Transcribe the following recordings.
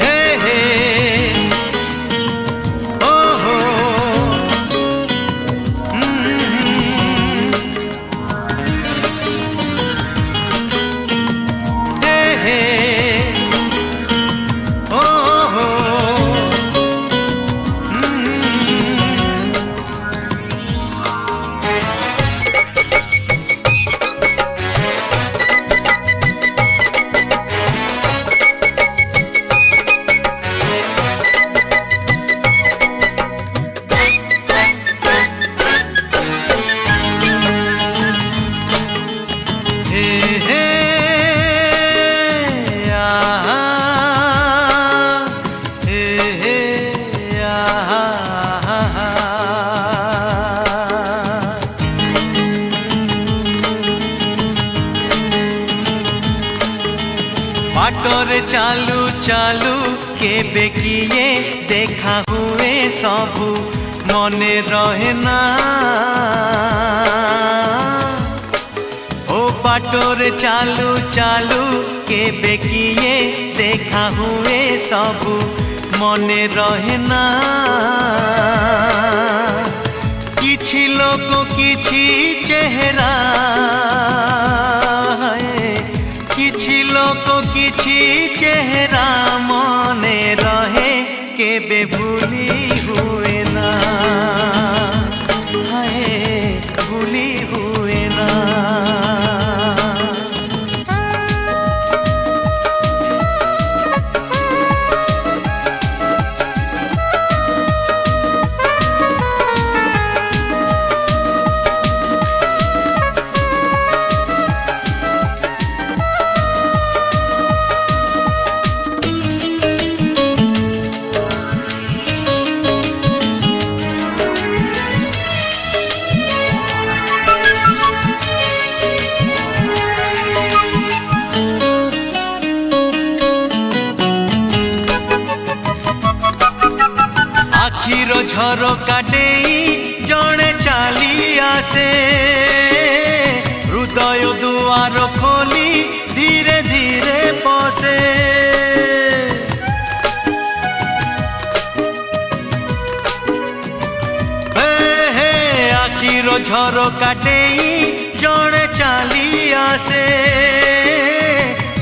हे हे ओ हो हे हे ओ हो बाटरे चालू चालू केबे किए देखा हुए सबू मने रहे ना ओ बाटरे चालू चालू केबे किए देखा हुए सबू मने रहे ना किछि लोक किछि चेहरा किछि लोक किछि चेहरा मने रहे केबे भूली हुए ना हाय भूली हुए ना झरका डेई जणे चाली आसे हृदय दुआर खोली धीरे धीरे पसे हे आखिर झरका डेई जणे चाली आसे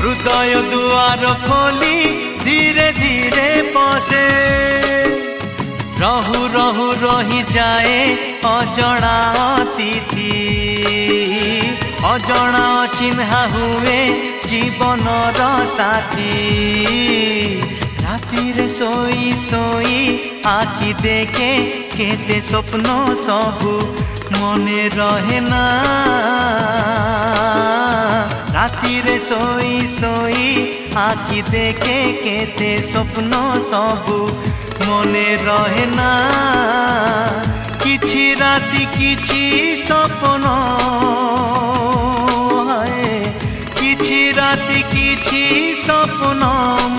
हृदय दुआर खोली धीरे धीरे पसे रहु रहु रही जाए अजणा अतिथि अजणा चिन्हा हुए जीवनर साथी राति रे सोई सोई आखि देखे केते स्वप्न सबू मने रहे ना राति रे सोई सोई आखि देखे केते स्वप्न सबू मने रहे ना किछि राति किछि सपन किछि राति किछि सपन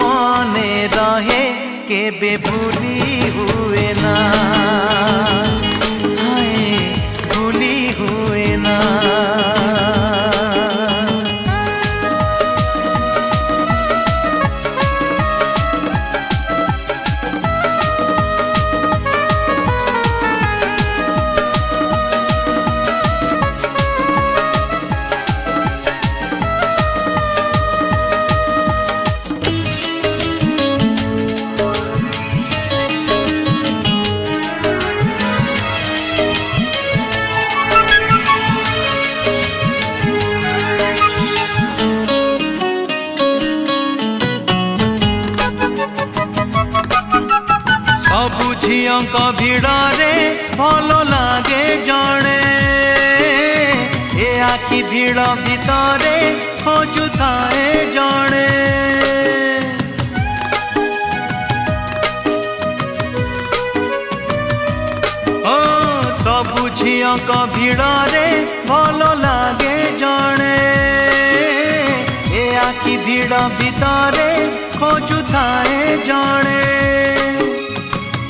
मने रहे केबे भूली हुए ना भूली हुए ना झियंक भिड़े भल लागे जणे ए आखि भिड़ भितरे खोजुए जणे ओ सबु झियंक भिड़े भल लागे जणे ए आखि भिड़ भितरे खोजुए जणे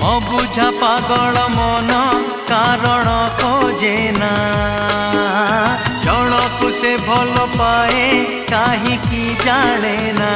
अबुझा पागल मन कारण खोजे ना जन को से भल पाए कहीं जाने ना।